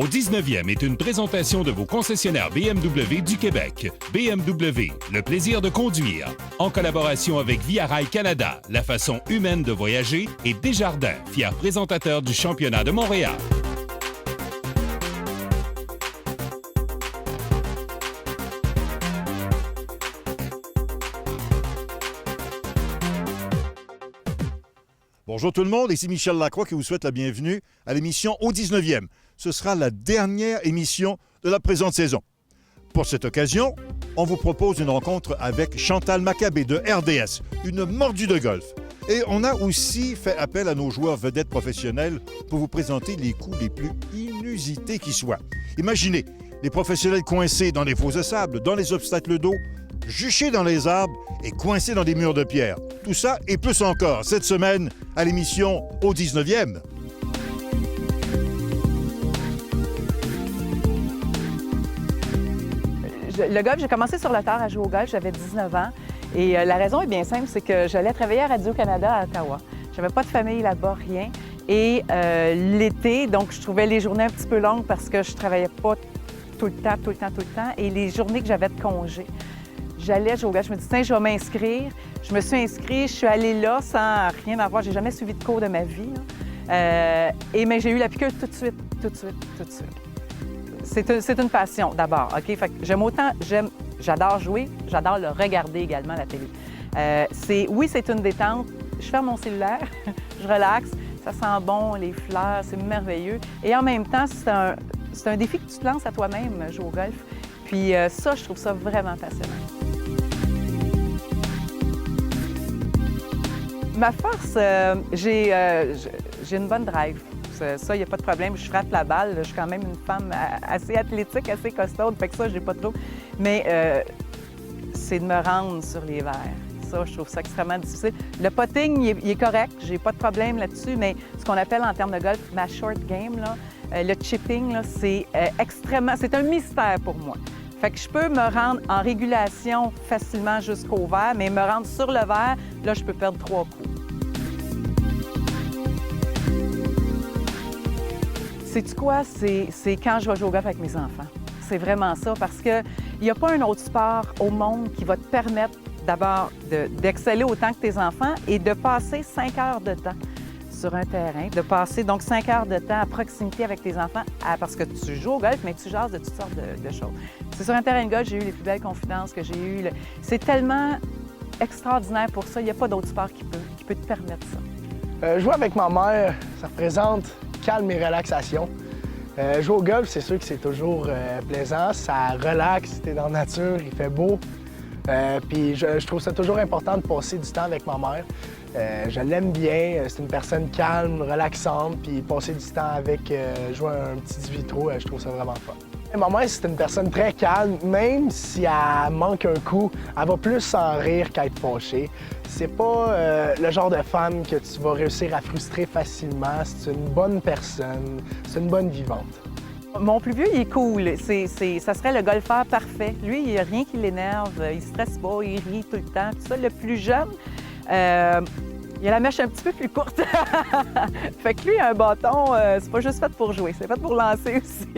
au 19e est une présentation de vos concessionnaires BMW du Québec. BMW, le plaisir de conduire. En collaboration avec Via Rail Canada, la façon humaine de voyager, et Desjardins, fier présentateur du championnat de Montréal. Bonjour tout le monde, ici Michel Lacroix qui vous souhaite la bienvenue à l'émission au 19e. Ce sera la dernière émission de la présente saison. Pour cette occasion, on vous propose une rencontre avec Chantal Maccabé de RDS, une mordue de golf. Et on a aussi fait appel à nos joueurs vedettes professionnels pour vous présenter les coups les plus inusités qui soient. Imaginez, les professionnels coincés dans les fosses de sable, dans les obstacles d'eau, juchés dans les arbres et coincés dans des murs de pierre. Tout ça et plus encore cette semaine à l'émission au 19e. Le golf, j'ai commencé sur le tard à jouer au golf, j'avais 19 ans. Et la raison est bien simple, c'est que j'allais travailler à Radio-Canada à Ottawa. J'avais pas de famille là-bas, rien. Et l'été, donc je trouvais les journées un petit peu longues parce que je travaillais pas tout le temps. Et les journées que j'avais de congé, j'allais jouer au golf. Je me dis, tiens, je vais m'inscrire. Je me suis inscrite, je suis allée là sans rien avoir. J'ai jamais suivi de cours de ma vie. Mais j'ai eu la piqûre tout de suite. C'est une passion d'abord, OK? Fait que j'adore jouer, j'adore le regarder également, la télé. C'est une détente. Je ferme mon cellulaire, je relaxe, ça sent bon, les fleurs, c'est merveilleux. Et en même temps, c'est un défi que tu te lances à toi-même, jouer au golf. Puis ça, je trouve ça vraiment passionnant. Ma force, j'ai une bonne drive. Ça, il n'y a pas de problème. Je frappe la balle. Je suis quand même une femme assez athlétique, assez costaude. Fait que ça, j'ai pas trop. Mais c'est de me rendre sur les verres. Ça, je trouve ça extrêmement difficile. Le putting, il est correct. J'ai pas de problème là-dessus. Mais ce qu'on appelle en termes de golf, ma short game, là, le chipping, là, c'est extrêmement... C'est un mystère pour moi. Fait que je peux me rendre en régulation facilement jusqu'au verre, mais me rendre sur le verre, là, je peux perdre 3 coups. Sais-tu quoi? C'est quand je vais jouer au golf avec mes enfants. C'est vraiment ça, parce qu'il n'y a pas un autre sport au monde qui va te permettre d'abord d'exceller autant que tes enfants et de passer 5 heures de temps sur un terrain, de passer donc 5 heures de temps à proximité avec tes enfants, parce que tu joues au golf, mais tu jases de toutes sortes de choses. C'est sur un terrain de golf, j'ai eu les plus belles confidences que j'ai eues. C'est tellement extraordinaire pour ça, il n'y a pas d'autre sport qui peut te permettre ça. Jouer avec ma mère, ça représente calme et relaxation. Jouer au golf, c'est sûr que c'est toujours plaisant. Ça relaxe, t'es dans la nature, il fait beau. Puis je trouve ça toujours important de passer du temps avec ma mère. Je l'aime bien, c'est une personne calme, relaxante, puis passer du temps avec, jouer un petit 18 trous, je trouve ça vraiment fun. Ma mère, c'est une personne très calme, même si elle manque un coup, elle va plus s'en rire qu'à être fâchée. C'est pas le genre de femme que tu vas réussir à frustrer facilement. C'est une bonne personne, c'est une bonne vivante. Mon plus vieux, il est cool. Ça serait le golfeur parfait. Lui, il n'y a rien qui l'énerve, il ne stresse pas, il rit tout le temps. Tout ça, le plus jeune, il a la mèche un petit peu plus courte. Fait que lui, un bâton, c'est pas juste fait pour jouer, c'est fait pour lancer aussi.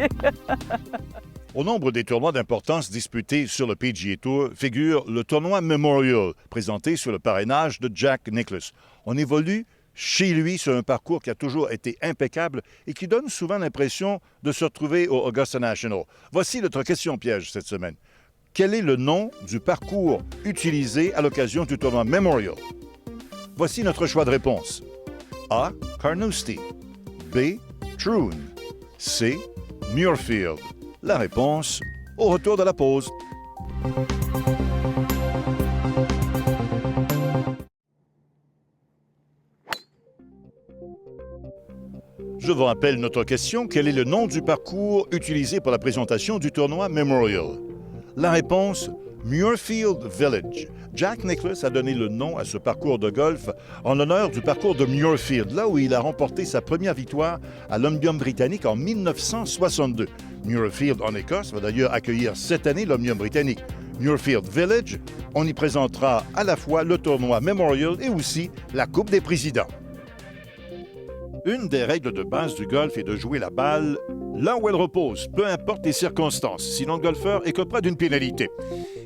Au nombre des tournois d'importance disputés sur le PGA Tour figure le tournoi Memorial, présenté sur le parrainage de Jack Nicklaus. On évolue chez lui sur un parcours qui a toujours été impeccable et qui donne souvent l'impression de se retrouver au Augusta National. Voici notre question piège cette semaine. Quel est le nom du parcours utilisé à l'occasion du tournoi Memorial? Voici notre choix de réponse. A. Carnoustie. B. Troon. C. Muirfield. La réponse au retour de la pause. Je vous rappelle notre question. Quel est le nom du parcours utilisé pour la présentation du tournoi Memorial? La réponse, Muirfield Village. Jack Nicklaus a donné le nom à ce parcours de golf en l'honneur du parcours de Muirfield, là où il a remporté sa première victoire à l'Omnium britannique en 1962. Muirfield, en Écosse, va d'ailleurs accueillir cette année l'Omnium britannique. Muirfield Village, on y présentera à la fois le tournoi Memorial et aussi la Coupe des présidents. Une des règles de base du golf est de jouer la balle là où elle repose, peu importe les circonstances, sinon le golfeur est près d'une pénalité.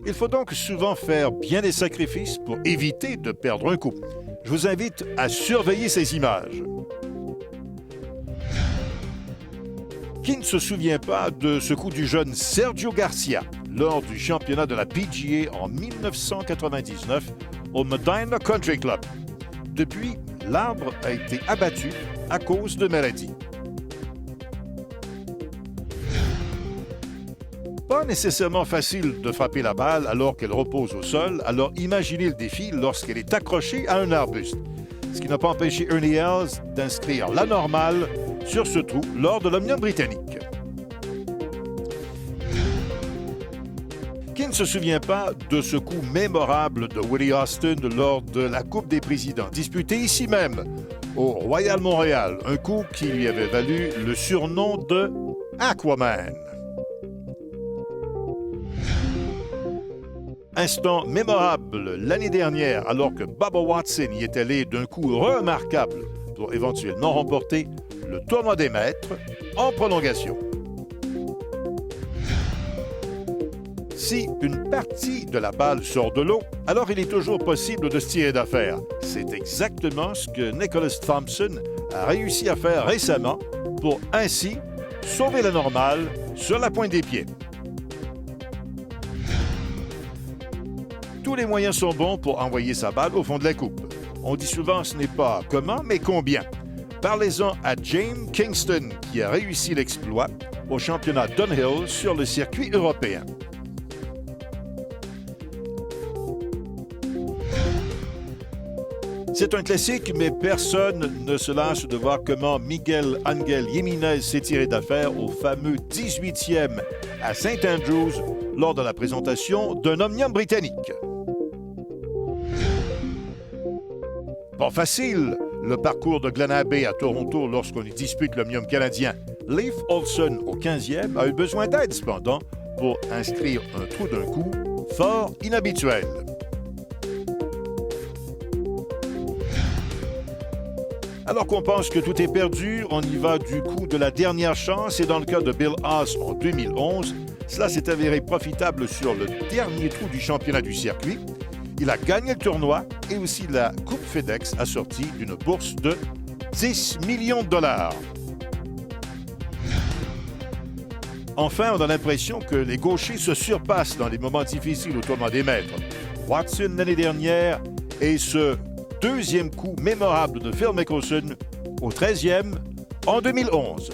Il faut donc souvent faire bien des sacrifices pour éviter de perdre un coup. Je vous invite à surveiller ces images. Qui ne se souvient pas de ce coup du jeune Sergio Garcia lors du championnat de la PGA en 1999 au Medina Country Club? Depuis, l'arbre a été abattu à cause de maladies. Pas nécessairement facile de frapper la balle alors qu'elle repose au sol, alors imaginez le défi lorsqu'elle est accrochée à un arbuste. Ce qui n'a pas empêché Ernie Els d'inscrire la normale sur ce trou lors de l'Omnium britannique. Qui ne se souvient pas de ce coup mémorable de Willie Austin lors de la Coupe des Présidents, disputée ici même, au Royal Montréal, un coup qui lui avait valu le surnom de Aquaman. Instant mémorable l'année dernière, alors que Bubba Watson y est allé d'un coup remarquable pour éventuellement remporter le tournoi des maîtres en prolongation. Si une partie de la balle sort de l'eau, alors il est toujours possible de se tirer d'affaire. C'est exactement ce que Nicholas Thompson a réussi à faire récemment pour ainsi sauver la normale sur la pointe des pieds. Tous les moyens sont bons pour envoyer sa balle au fond de la coupe. On dit souvent ce n'est pas comment, mais combien. Parlez-en à James Kingston qui a réussi l'exploit au championnat Dunhill sur le circuit européen. C'est un classique, mais personne ne se lasse de voir comment Miguel Ángel Jiménez s'est tiré d'affaire au fameux 18e à St. Andrews lors de la présentation d'un Omnium britannique. Pas facile, le parcours de Glen Abbey à Toronto lorsqu'on y dispute l'Omnium canadien. Leif Olson, au 15e, a eu besoin d'aide cependant pour inscrire un trou d'un coup fort inhabituel. Alors qu'on pense que tout est perdu, on y va du coup de la dernière chance et dans le cas de Bill Haas en 2011, cela s'est avéré profitable sur le dernier trou du championnat du circuit. Il a gagné le tournoi et aussi la Coupe FedEx assortie d'une bourse de 10 millions de dollars. Enfin, on a l'impression que les gauchers se surpassent dans les moments difficiles au tournoi des maîtres. Watson l'année dernière et ce deuxième coup mémorable de Phil Mickelson au 13e en 2011.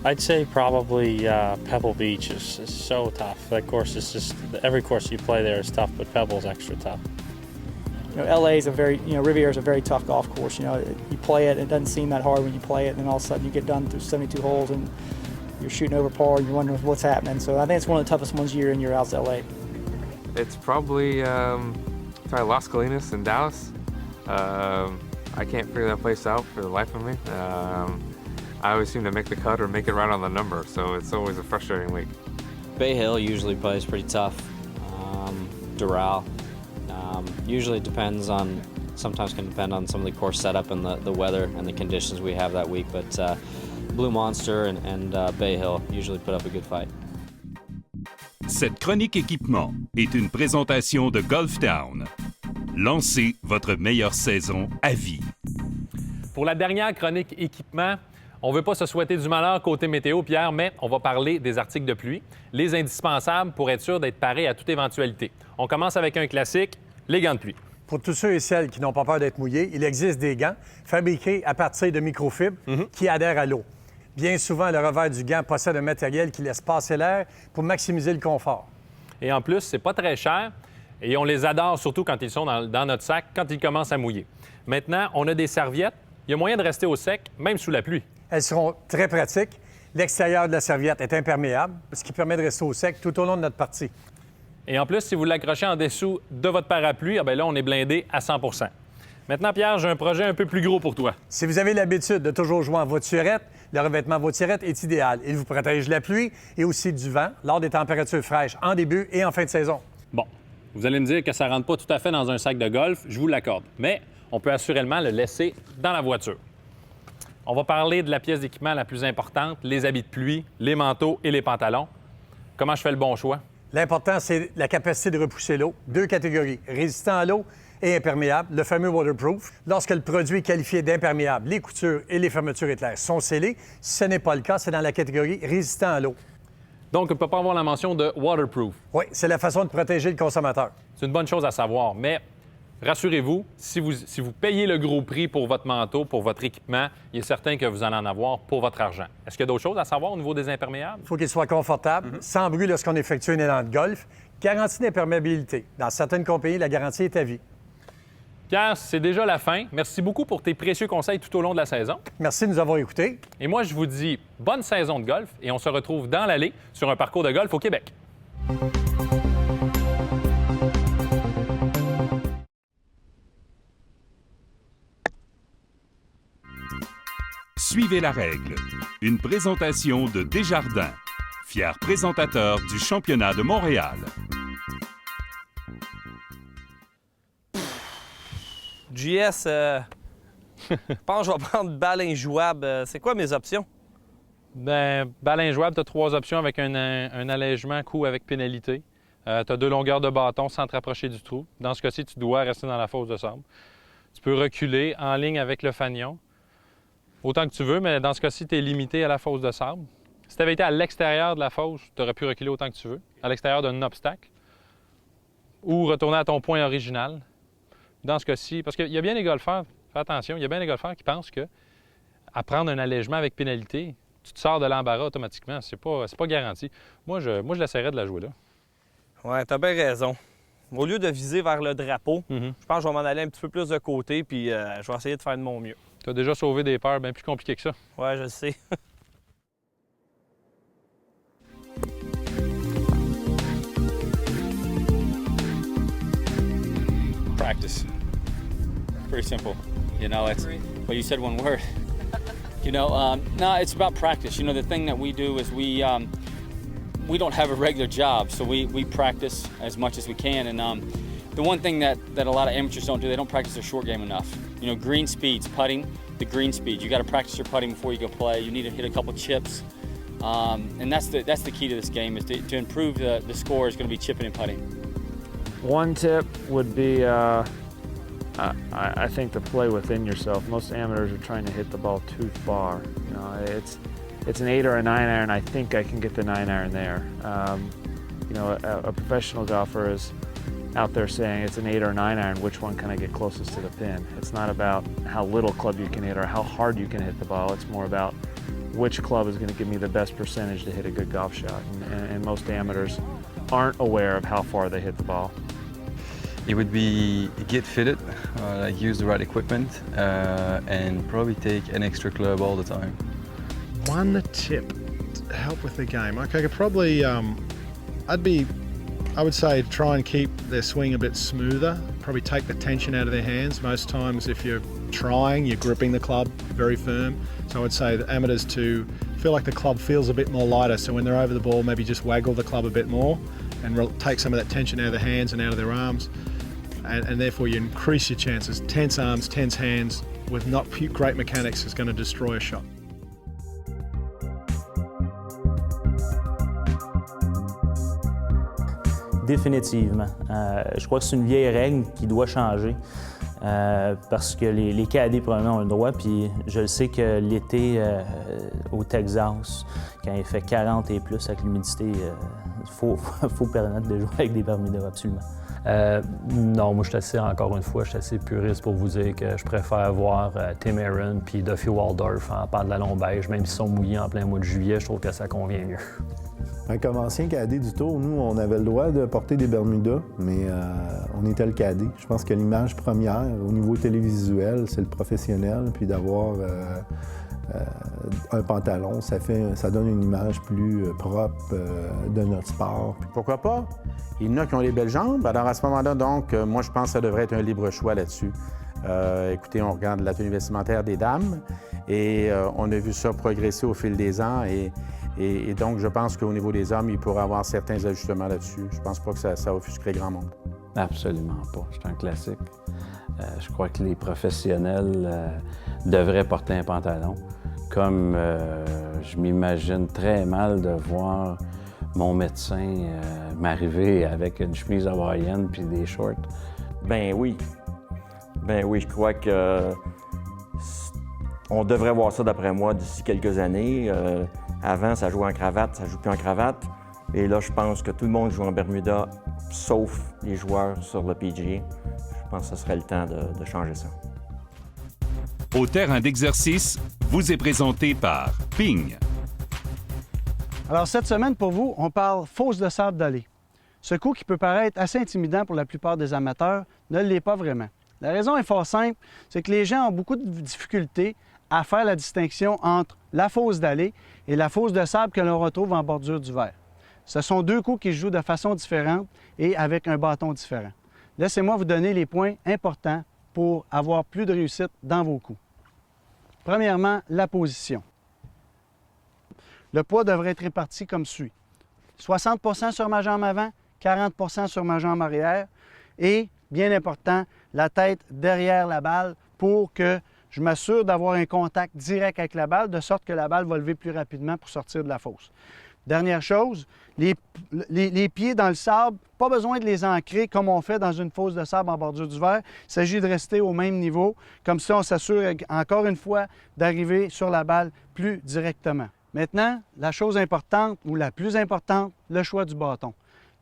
I'd say probably Pebble Beach is so tough. That course is just, every course you play there is tough, but Pebble's extra tough. You know, LA is a very, Riviera is a very tough golf course. You play it, it doesn't seem that hard when you play it, and then all of a sudden you get done through 72 holes and you're shooting over par and you're wondering what's happening. So I think it's one of the toughest ones year in, year out is LA. It's probably Las Colinas in Dallas. I can't figure that place out for the life of me. I always seem to make the cut or make it right on the number, so it's always a frustrating week. Bay Hill usually plays pretty tough. Doral. Usually depends on, sometimes can depend on some of the course setup and the weather and the conditions we have that week, but Blue Monster and Bay Hill usually put up a good fight. Cette chronique équipement est une présentation de Golf Town. Lancez votre meilleure saison à vie. Pour la dernière chronique équipement, on ne veut pas se souhaiter du malheur côté météo, Pierre, mais on va parler des articles de pluie, les indispensables pour être sûr d'être paré à toute éventualité. On commence avec un classique, les gants de pluie. Pour tous ceux et celles qui n'ont pas peur d'être mouillés, il existe des gants fabriqués à partir de microfibres qui adhèrent à l'eau. Bien souvent, le revers du gant possède un matériel qui laisse passer l'air pour maximiser le confort. Et en plus, c'est pas très cher et on les adore surtout quand ils sont dans notre sac, quand ils commencent à mouiller. Maintenant, on a des serviettes. Il y a moyen de rester au sec, même sous la pluie. Elles seront très pratiques. L'extérieur de la serviette est imperméable, ce qui permet de rester au sec tout au long de notre partie. Et en plus, si vous l'accrochez en dessous de votre parapluie, là, on est blindé à 100 %. Maintenant, Pierre, j'ai un projet un peu plus gros pour toi. Si vous avez l'habitude de toujours jouer en voiturette, le revêtement voiturette est idéal. Il vous protège de la pluie et aussi du vent lors des températures fraîches en début et en fin de saison. Bon, Vous allez me dire que ça ne rentre pas tout à fait dans un sac de golf, je vous l'accorde. Mais on peut assurément le laisser dans la voiture. On va parler de la pièce d'équipement la plus importante, les habits de pluie, les manteaux et les pantalons. Comment je fais le bon choix? L'important, c'est la capacité de repousser l'eau. 2 catégories, résistant à l'eau et imperméable, le fameux waterproof. Lorsque le produit est qualifié d'imperméable, les coutures et les fermetures éclairs sont scellées. Si ce n'est pas le cas, c'est dans la catégorie résistant à l'eau. Donc, on ne peut pas avoir la mention de waterproof. Oui, c'est la façon de protéger le consommateur. C'est une bonne chose à savoir, mais rassurez-vous, si vous payez le gros prix pour votre manteau, pour votre équipement, il est certain que vous allez en avoir pour votre argent. Est-ce qu'il y a d'autres choses à savoir au niveau des imperméables? Il faut qu'il soit confortable, sans bruit lorsqu'on effectue un élan de golf. Garantie d'imperméabilité. Dans certaines compagnies, la garantie est à vie. Pierre, c'est déjà la fin. Merci beaucoup pour tes précieux conseils tout au long de la saison. Merci de nous avoir écoutés. Et moi, je vous dis bonne saison de golf et on se retrouve dans l'allée sur un parcours de golf au Québec. Suivez la règle. Une présentation de Desjardins, fier présentateur du championnat de Montréal. JS, je pense que je vais prendre balle injouable. C'est quoi mes options? Bien, balle injouable, tu as 3 options avec un allègement coup avec pénalité. Tu as 2 longueurs de bâton sans te rapprocher du trou. Dans ce cas-ci, tu dois rester dans la fosse de sable. Tu peux reculer en ligne avec le fanion, autant que tu veux, mais dans ce cas-ci, tu es limité à la fosse de sable. Si tu avais été à l'extérieur de la fosse, tu aurais pu reculer autant que tu veux, à l'extérieur d'un obstacle, ou retourner à ton point original. Dans ce cas-ci, parce qu'il y a bien des golfeurs, fais attention, il y a bien des golfeurs qui pensent que à prendre un allègement avec pénalité, tu te sors de l'embarras automatiquement. C'est pas garanti. Moi, je l'essaierais de la jouer là. Ouais, t'as bien raison. Au lieu de viser vers le drapeau, je pense que je vais m'en aller un petit peu plus de côté, puis je vais essayer de faire de mon mieux. Tu as déjà sauvé des peurs bien plus compliquées que ça. Ouais, je le sais. Practice. Pretty simple. You know, it's, well, you said one word. You know, no, it's about practice. You know, the thing that we do is we don't have a regular job, so we practice as much as we can. And the one thing that a lot of amateurs don't do, they don't practice their short game enough. You know, green speeds, putting, the green speed. You got to practice your putting before you go play. You need to hit a couple chips. And that's the key to this game, is to improve the score is going to be chipping and putting. One tip would be, I think, to play within yourself. Most amateurs are trying to hit the ball too far. You know, it's an 8 or a 9 iron. I think I can get the 9 iron there. You know, a professional golfer is out there saying it's an 8 or a 9 iron. Which one can I get closest to the pin? It's not about how little club you can hit or how hard you can hit the ball. It's more about which club is going to give me the best percentage to hit a good golf shot. And most amateurs aren't aware of how far they hit the ball. It would be get fitted, like use the right equipment, and probably take an extra club all the time. One tip to help with the game. Okay, I could probably, I would say try and keep their swing a bit smoother. Probably take the tension out of their hands. Most times if you're trying, you're gripping the club very firm. So I would say that amateurs to feel like the club feels a bit more lighter. So when they're over the ball, maybe just waggle the club a bit more and take some of that tension out of their hands and out of their arms. And therefore you increase your chances. Tense arms, tense hands with not great mechanics is going to destroy a shot. Définitivement. Je crois que c'est une vieille règle qui doit changer parce que les cadets probablement ont le droit. Puis je le sais que l'été au Texas, quand il fait 40 et plus avec l'humidité, il faut permettre de jouer avec des Bermudas, absolument. Non, moi, encore une fois, je suis assez puriste pour vous dire que je préfère voir Tim Aaron puis Duffy Waldorf en pantalon beige, même s'ils sont mouillés en plein mois de juillet, je trouve que ça convient mieux. Comme ancien cadet du Tour, nous, on avait le droit de porter des Bermudas, mais on était le cadet. Je pense que l'image première, au niveau télévisuel, c'est le professionnel, puis d'avoir un pantalon, ça donne une image plus propre de notre sport. Pourquoi pas? Il y en a qui ont les belles jambes. Alors à ce moment-là, donc, moi je pense que ça devrait être un libre choix là-dessus. Écoutez, on regarde la tenue vestimentaire des dames et on a vu ça progresser au fil des ans et donc je pense qu'au niveau des hommes, il pourrait y avoir certains ajustements là-dessus. Je pense pas que ça offusquerait grand monde. Absolument pas. C'est un classique. Je crois que les professionnels devraient porter un pantalon. Comme je m'imagine très mal de voir mon médecin m'arriver avec une chemise hawaïenne puis des shorts. Ben oui. Ben oui, je crois que on devrait voir ça, d'après moi, d'ici quelques années. Avant, ça jouait en cravate, ça joue plus en cravate. Et là, je pense que tout le monde joue en Bermuda, sauf les joueurs sur le PGA. Je pense que ce serait le temps de changer ça. Au terrain d'exercice, vous est présenté par Ping. Alors, cette semaine, pour vous, on parle fosse de sable d'allée. Ce coup qui peut paraître assez intimidant pour la plupart des amateurs ne l'est pas vraiment. La raison est fort simple, c'est que les gens ont beaucoup de difficultés à faire la distinction entre la fosse d'allée et la fosse de sable que l'on retrouve en bordure du verre. Ce sont deux coups qui se jouent de façon différente et avec un bâton différent. Laissez-moi vous donner les points importants pour avoir plus de réussite dans vos coups. Premièrement, la position. Le poids devrait être réparti comme suit. 60 % sur ma jambe avant, 40 % sur ma jambe arrière et, bien important, la tête derrière la balle pour que je m'assure d'avoir un contact direct avec la balle, de sorte que la balle va lever plus rapidement pour sortir de la fosse. Dernière chose, les pieds dans le sable, pas besoin de les ancrer comme on fait dans une fosse de sable en bordure du verre. Il s'agit de rester au même niveau. Comme ça, on s'assure encore une fois d'arriver sur la balle plus directement. Maintenant, la chose importante ou la plus importante, le choix du bâton.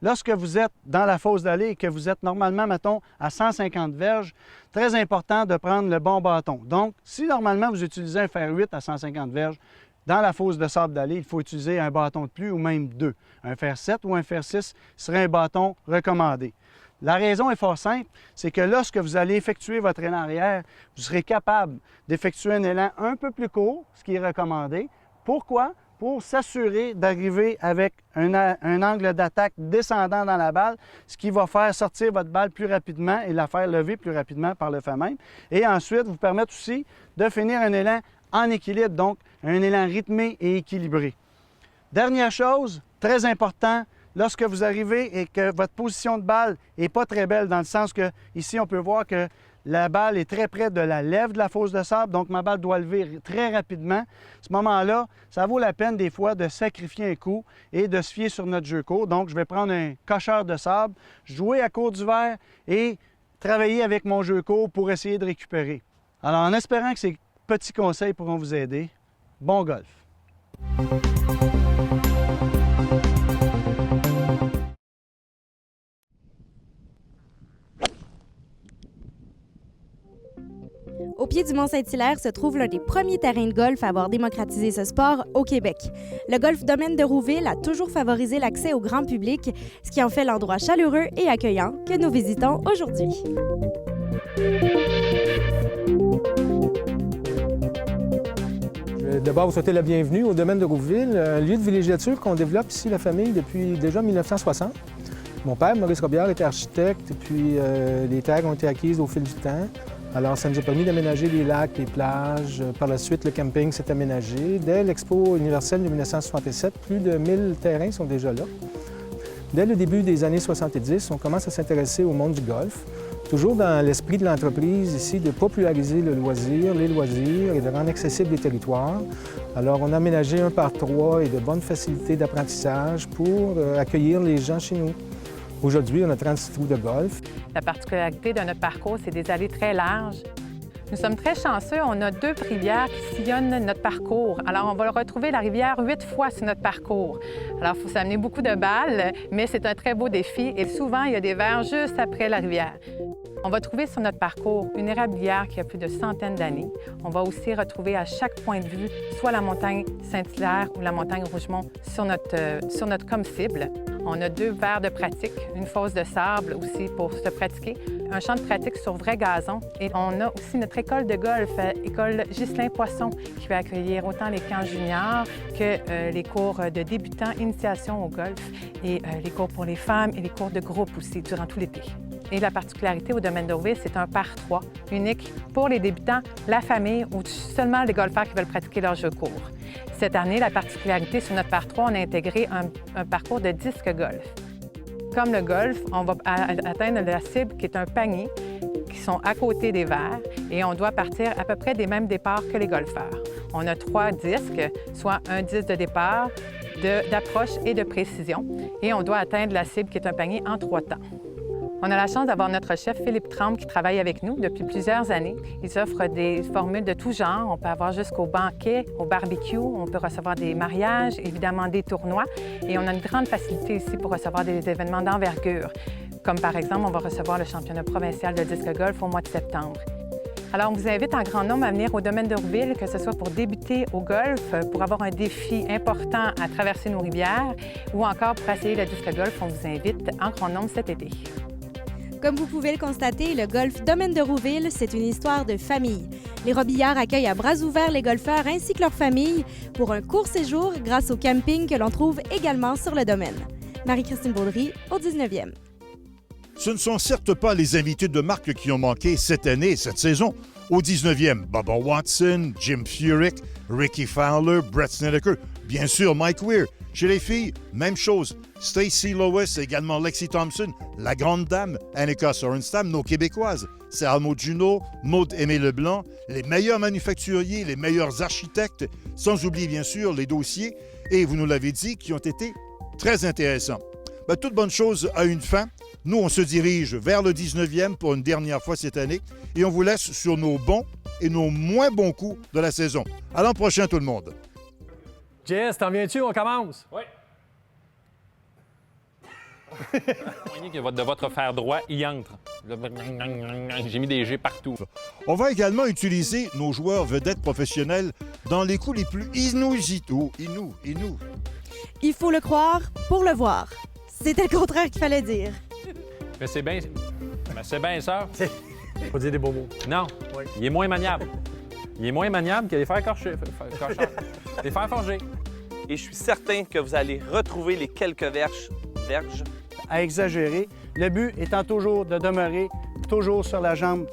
Lorsque vous êtes dans la fosse d'allée et que vous êtes normalement, mettons, à 150 verges, très important de prendre le bon bâton. Donc, si normalement vous utilisez un fer 8 à 150 verges, dans la fosse de sable d'allée, il faut utiliser un bâton de plus ou même deux. Un fer 7 ou un fer 6 serait un bâton recommandé. La raison est fort simple, c'est que lorsque vous allez effectuer votre élan arrière, vous serez capable d'effectuer un élan un peu plus court, ce qui est recommandé. Pourquoi? Pour s'assurer d'arriver avec un angle d'attaque descendant dans la balle, ce qui va faire sortir votre balle plus rapidement et la faire lever plus rapidement par le fait même. Et ensuite, vous permettre aussi de finir un élan en équilibre, donc un élan rythmé et équilibré. Dernière chose, très important, lorsque vous arrivez et que votre position de balle n'est pas très belle, dans le sens que ici, on peut voir que la balle est très près de la lèvre de la fosse de sable, donc ma balle doit lever très rapidement. À ce moment-là, ça vaut la peine des fois de sacrifier un coup et de se fier sur notre jeu court. Donc, je vais prendre un cocheur de sable, jouer à court du verre et travailler avec mon jeu court pour essayer de récupérer. Alors, en espérant que ces petits conseils pourront vous aider, bon golf! Au pied du Mont-Saint-Hilaire se trouve l'un des premiers terrains de golf à avoir démocratisé ce sport au Québec. Le golf domaine de Rouville a toujours favorisé l'accès au grand public, ce qui en fait l'endroit chaleureux et accueillant que nous visitons aujourd'hui. Je vais d'abord vous souhaiter la bienvenue au domaine de Rouville, un lieu de villégiature qu'on développe ici, la famille, depuis déjà 1960. Mon père, Maurice Robillard, était architecte et puis les terres ont été acquises au fil du temps. Alors, ça nous a permis d'aménager les lacs, les plages. Par la suite, le camping s'est aménagé. Dès l'Expo universelle de 1967, plus de 1000 terrains sont déjà là. Dès le début des années 70, on commence à s'intéresser au monde du golf, toujours dans l'esprit de l'entreprise ici de populariser le loisir, les loisirs et de rendre accessibles les territoires. Alors, on a aménagé un par trois et de bonnes facilités d'apprentissage pour accueillir les gens chez nous. Aujourd'hui, on a 36 trous de golf. La particularité de notre parcours, c'est des allées très larges. Nous sommes très chanceux. On a 2 rivières qui sillonnent notre parcours. Alors, on va retrouver la rivière 8 fois sur notre parcours. Alors, il faut s'amener beaucoup de balles, mais c'est un très beau défi. Et souvent, il y a des verres juste après la rivière. On va trouver sur notre parcours une érablière qui a plus de centaines d'années. On va aussi retrouver à chaque point de vue soit la montagne Saint-Hilaire ou la montagne Rougemont sur notre comme cible. On a 2 verres de pratique, une fosse de sable aussi pour se pratiquer, un champ de pratique sur vrai gazon. Et on a aussi notre école de golf, école Ghislain Poisson, qui va accueillir autant les camps juniors que les cours de débutants, initiation au golf, et les cours pour les femmes et les cours de groupe aussi durant tout l'été. Et la particularité au domaine de Rouville, c'est un par 3 unique pour les débutants, la famille ou seulement les golfeurs qui veulent pratiquer leur jeu court. Cette année, la particularité sur notre par 3, on a intégré un parcours de disque golf. Comme le golf, on va atteindre la cible qui est un panier, qui sont à côté des verres, et on doit partir à peu près des mêmes départs que les golfeurs. On a 3 disques, soit un disque de départ, d'approche et de précision, et on doit atteindre la cible qui est un panier en 3 temps. On a la chance d'avoir notre chef Philippe Tremble qui travaille avec nous depuis plusieurs années. Il offre des formules de tout genre. On peut avoir jusqu'au banquet, au barbecue, on peut recevoir des mariages, évidemment des tournois, et on a une grande facilité ici pour recevoir des événements d'envergure. Comme par exemple, on va recevoir le championnat provincial de disque golf au mois de septembre. Alors, on vous invite en grand nombre à venir au domaine de Rouville, que ce soit pour débuter au golf, pour avoir un défi important à traverser nos rivières, ou encore pour essayer le disque golf. On vous invite en grand nombre cet été. Comme vous pouvez le constater, le golf Domaine de Rouville, c'est une histoire de famille. Les Robillards accueillent à bras ouverts les golfeurs ainsi que leurs familles pour un court séjour grâce au camping que l'on trouve également sur le domaine. Marie-Christine Baudry, au 19e. Ce ne sont certes pas les invités de marque qui ont manqué cette année, cette saison. Au 19e, Bubba Watson, Jim Furyk, Ricky Fowler, Brett Snedeker, bien sûr Mike Weir. Chez les filles, même chose. Stacey Lewis, également Lexi Thompson, la grande dame, Annika Sorenstam, nos Québécoises, Sarah Maud Junot, Maud Aimé Leblanc, les meilleurs manufacturiers, les meilleurs architectes, sans oublier bien sûr les dossiers, et vous nous l'avez dit, qui ont été très intéressants. Toute bonne chose a une fin. Nous, on se dirige vers le 19e pour une dernière fois cette année, et on vous laisse sur nos bons et nos moins bons coups de la saison. À l'an prochain, tout le monde. Jess, t'en viens-tu? On commence? Oui. De votre fer droit, il entre. J'ai mis des G partout. On va également utiliser nos joueurs vedettes professionnels dans les coups les plus inusitos. Il faut le croire pour le voir. C'était le contraire qu'il fallait dire. Mais c'est bien ça. Faut dire des beaux mots. Non, oui. Il est moins maniable. Il est moins maniable que les fers corchés. Les fers forgés. Et je suis certain que vous allez retrouver les quelques verges à exagérer. Le but étant toujours de demeurer toujours sur la jambe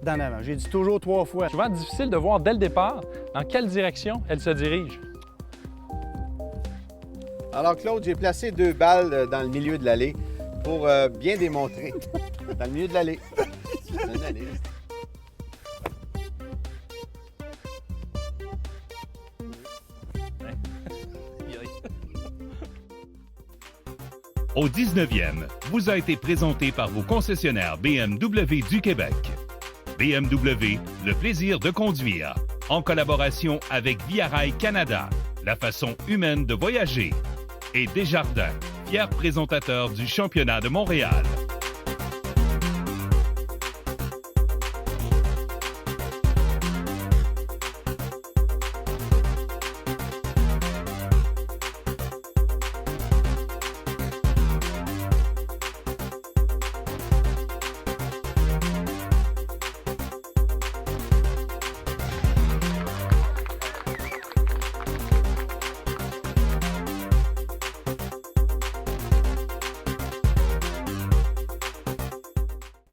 d'en avant. J'ai dit toujours 3 fois. Souvent difficile de voir dès le départ dans quelle direction elle se dirige. Alors Claude, j'ai placé 2 balles dans le milieu de l'allée pour bien démontrer. Dans le milieu de l'allée. Au 19e, vous a été présenté par vos concessionnaires BMW du Québec. BMW, le plaisir de conduire, en collaboration avec Via Rail Canada, la façon humaine de voyager, et Desjardins, fier présentateur du championnat de Montréal.